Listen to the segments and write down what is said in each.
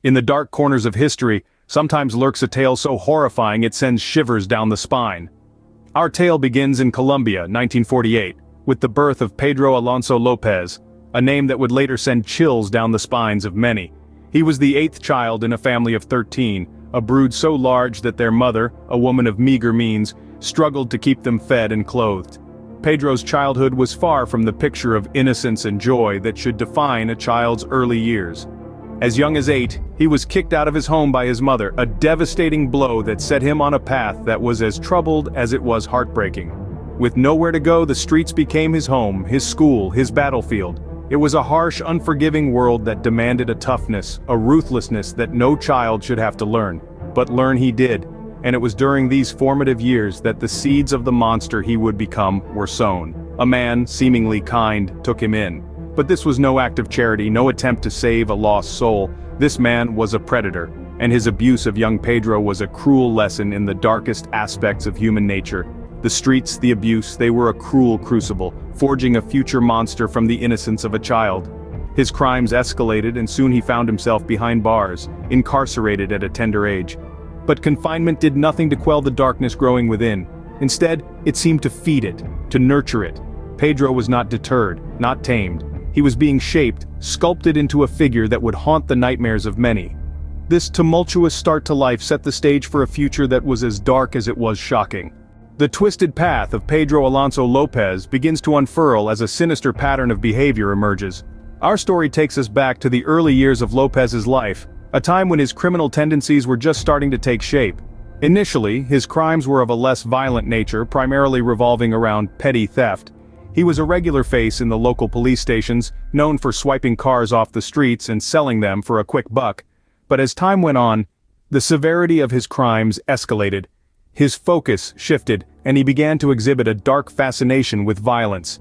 In the dark corners of history, sometimes lurks a tale so horrifying it sends shivers down the spine. Our tale begins in Colombia, 1948, with the birth of Pedro Alonso Lopez, a name that would later send chills down the spines of many. He was the 8th child in a family of 13, a brood so large that their mother, a woman of meager means, struggled to keep them fed and clothed. Pedro's childhood was far from the picture of innocence and joy that should define a child's early years. As young as 8, he was kicked out of his home by his mother, a devastating blow that set him on a path that was as troubled as it was heartbreaking. With nowhere to go, the streets became his home, his school, his battlefield. It was a harsh, unforgiving world that demanded a toughness, a ruthlessness that no child should have to learn. But learn he did, and it was during these formative years that the seeds of the monster he would become were sown. A man, seemingly kind, took him in. But this was no act of charity, no attempt to save a lost soul. This man was a predator, and his abuse of young Pedro was a cruel lesson in the darkest aspects of human nature. The streets, the abuse, they were a cruel crucible, forging a future monster from the innocence of a child. His crimes escalated and soon he found himself behind bars, incarcerated at a tender age. But confinement did nothing to quell the darkness growing within. Instead, it seemed to feed it, to nurture it. Pedro was not deterred, not tamed. He was being shaped, sculpted into a figure that would haunt the nightmares of many. This tumultuous start to life set the stage for a future that was as dark as it was shocking. The twisted path of Pedro Alonso Lopez begins to unfurl as a sinister pattern of behavior emerges. Our story takes us back to the early years of Lopez's life, a time when his criminal tendencies were just starting to take shape. Initially, his crimes were of a less violent nature, primarily revolving around petty theft. He was a regular face in the local police stations, known for swiping cars off the streets and selling them for a quick buck. But as time went on, the severity of his crimes escalated. His focus shifted, and he began to exhibit a dark fascination with violence.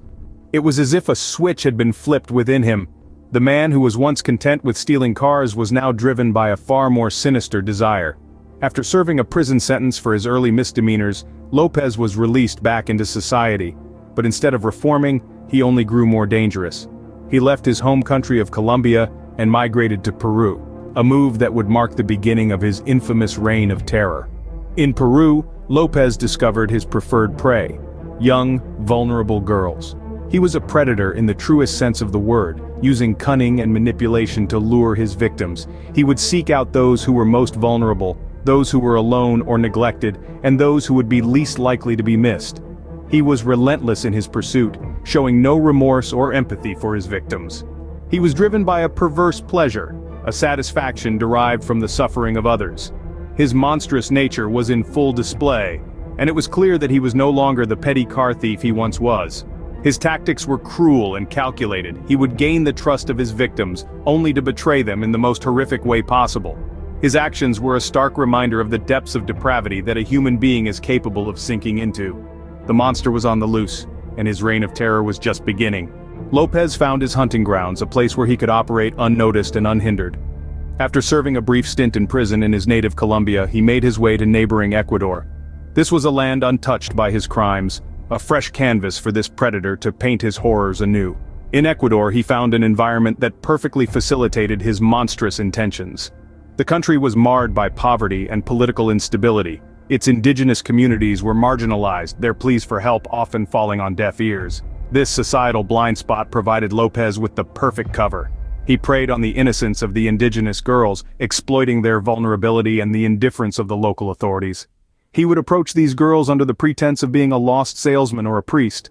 It was as if a switch had been flipped within him. The man who was once content with stealing cars was now driven by a far more sinister desire. After serving a prison sentence for his early misdemeanors, Lopez was released back into society. But instead of reforming, he only grew more dangerous. He left his home country of Colombia and migrated to Peru, a move that would mark the beginning of his infamous reign of terror. In Peru, Lopez discovered his preferred prey: young, vulnerable girls. He was a predator in the truest sense of the word, using cunning and manipulation to lure his victims. He would seek out those who were most vulnerable, those who were alone or neglected, and those who would be least likely to be missed. He was relentless in his pursuit, showing no remorse or empathy for his victims. He was driven by a perverse pleasure, a satisfaction derived from the suffering of others. His monstrous nature was in full display, and it was clear that he was no longer the petty car thief he once was. His tactics were cruel and calculated. He would gain the trust of his victims, only to betray them in the most horrific way possible. His actions were a stark reminder of the depths of depravity that a human being is capable of sinking into. The monster was on the loose, and his reign of terror was just beginning. Lopez found his hunting grounds, a place where he could operate unnoticed and unhindered. After serving a brief stint in prison in his native Colombia, he made his way to neighboring Ecuador. This was a land untouched by his crimes, a fresh canvas for this predator to paint his horrors anew. In Ecuador, he found an environment that perfectly facilitated his monstrous intentions. The country was marred by poverty and political instability. Its indigenous communities were marginalized, their pleas for help often falling on deaf ears. This societal blind spot provided Lopez with the perfect cover. He preyed on the innocence of the indigenous girls, exploiting their vulnerability and the indifference of the local authorities. He would approach these girls under the pretense of being a lost salesman or a priest.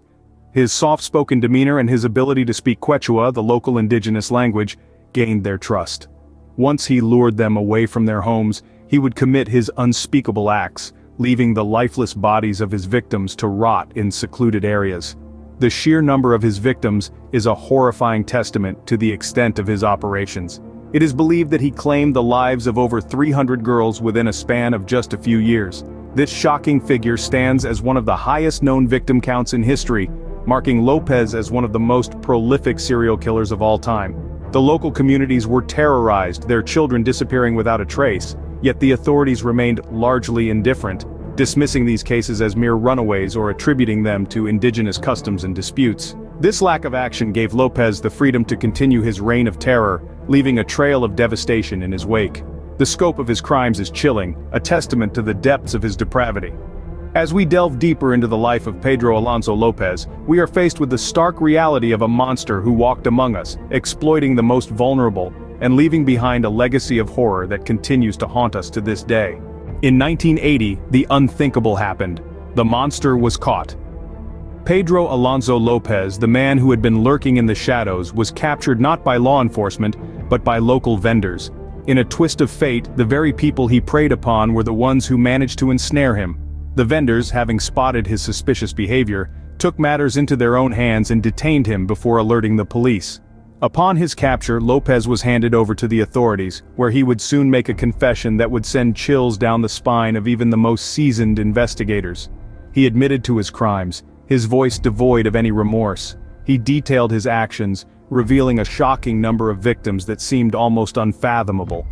His soft-spoken demeanor and his ability to speak Quechua, the local indigenous language, gained their trust. Once he lured them away from their homes, he would commit his unspeakable acts, leaving the lifeless bodies of his victims to rot in secluded areas. The sheer number of his victims is a horrifying testament to the extent of his operations. It is believed that he claimed the lives of over 300 girls within a span of just a few years. This shocking figure stands as one of the highest known victim counts in history, marking Lopez as one of the most prolific serial killers of all time. The local communities were terrorized, their children disappearing without a trace, yet the authorities remained largely indifferent, dismissing these cases as mere runaways or attributing them to indigenous customs and disputes. This lack of action gave Lopez the freedom to continue his reign of terror, leaving a trail of devastation in his wake. The scope of his crimes is chilling, a testament to the depths of his depravity. As we delve deeper into the life of Pedro Alonso Lopez, we are faced with the stark reality of a monster who walked among us, exploiting the most vulnerable, and leaving behind a legacy of horror that continues to haunt us to this day. In 1980, the unthinkable happened. The monster was caught. Pedro Alonso Lopez, the man who had been lurking in the shadows, was captured not by law enforcement, but by local vendors. In a twist of fate, the very people he preyed upon were the ones who managed to ensnare him. The vendors, having spotted his suspicious behavior, took matters into their own hands and detained him before alerting the police. Upon his capture, Lopez was handed over to the authorities, where he would soon make a confession that would send chills down the spine of even the most seasoned investigators. He admitted to his crimes, his voice devoid of any remorse. He detailed his actions, revealing a shocking number of victims that seemed almost unfathomable.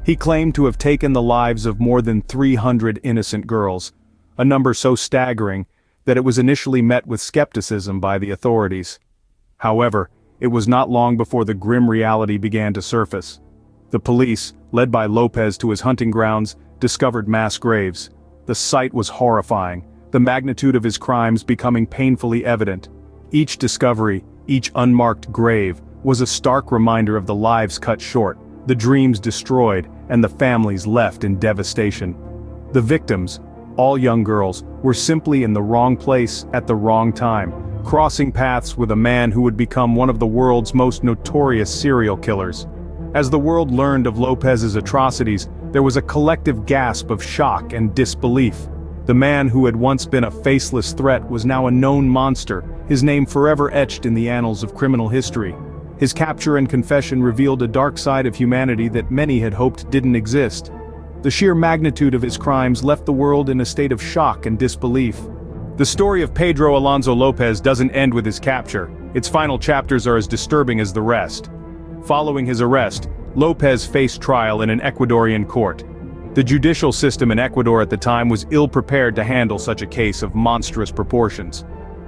He claimed to have taken the lives of more than 300 innocent girls, a number so staggering that it was initially met with skepticism by the authorities. However, it was not long before the grim reality began to surface. The police, led by Lopez to his hunting grounds, discovered mass graves. The sight was horrifying, the magnitude of his crimes becoming painfully evident. Each discovery, each unmarked grave, was a stark reminder of the lives cut short, the dreams destroyed, and the families left in devastation. The victims, all young girls, were simply in the wrong place at the wrong time, crossing paths with a man who would become one of the world's most notorious serial killers. As the world learned of Lopez's atrocities, there was a collective gasp of shock and disbelief. The man who had once been a faceless threat was now a known monster, his name forever etched in the annals of criminal history. His capture and confession revealed a dark side of humanity that many had hoped didn't exist. The sheer magnitude of his crimes left the world in a state of shock and disbelief. The story of Pedro Alonso Lopez doesn't end with his capture. Its final chapters are as disturbing as the rest. Following his arrest, Lopez faced trial in an Ecuadorian court. The judicial system in Ecuador at the time was ill-prepared to handle such a case of monstrous proportions.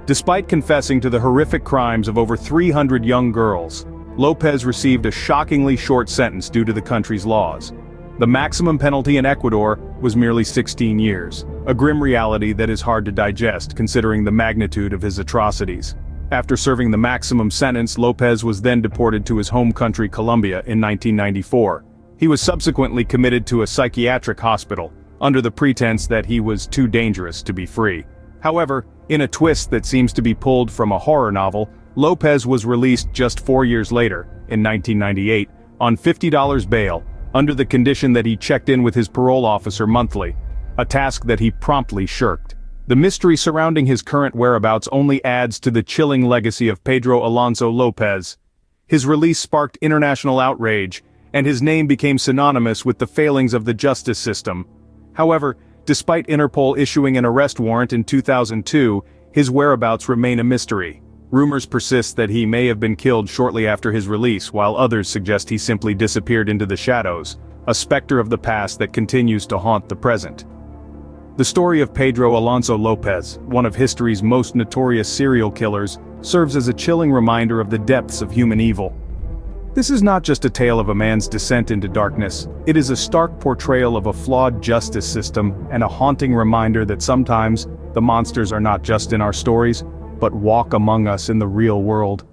Despite confessing to the horrific crimes of over 300 young girls, Lopez received a shockingly short sentence due to the country's laws. The maximum penalty in Ecuador was merely 16 years, a grim reality that is hard to digest considering the magnitude of his atrocities. After serving the maximum sentence, Lopez was then deported to his home country Colombia in 1994. He was subsequently committed to a psychiatric hospital, under the pretense that he was too dangerous to be free. However, in a twist that seems to be pulled from a horror novel, Lopez was released just 4 years later, in 1998, on $50 bail, under the condition that he checked in with his parole officer monthly, a task that he promptly shirked. The mystery surrounding his current whereabouts only adds to the chilling legacy of Pedro Alonso Lopez. His release sparked international outrage, and his name became synonymous with the failings of the justice system. However, despite Interpol issuing an arrest warrant in 2002, his whereabouts remain a mystery. Rumors persist that he may have been killed shortly after his release, while others suggest he simply disappeared into the shadows, a specter of the past that continues to haunt the present. The story of Pedro Alonso Lopez, one of history's most notorious serial killers, serves as a chilling reminder of the depths of human evil. This is not just a tale of a man's descent into darkness, it is a stark portrayal of a flawed justice system and a haunting reminder that sometimes, the monsters are not just in our stories, but walk among us in the real world.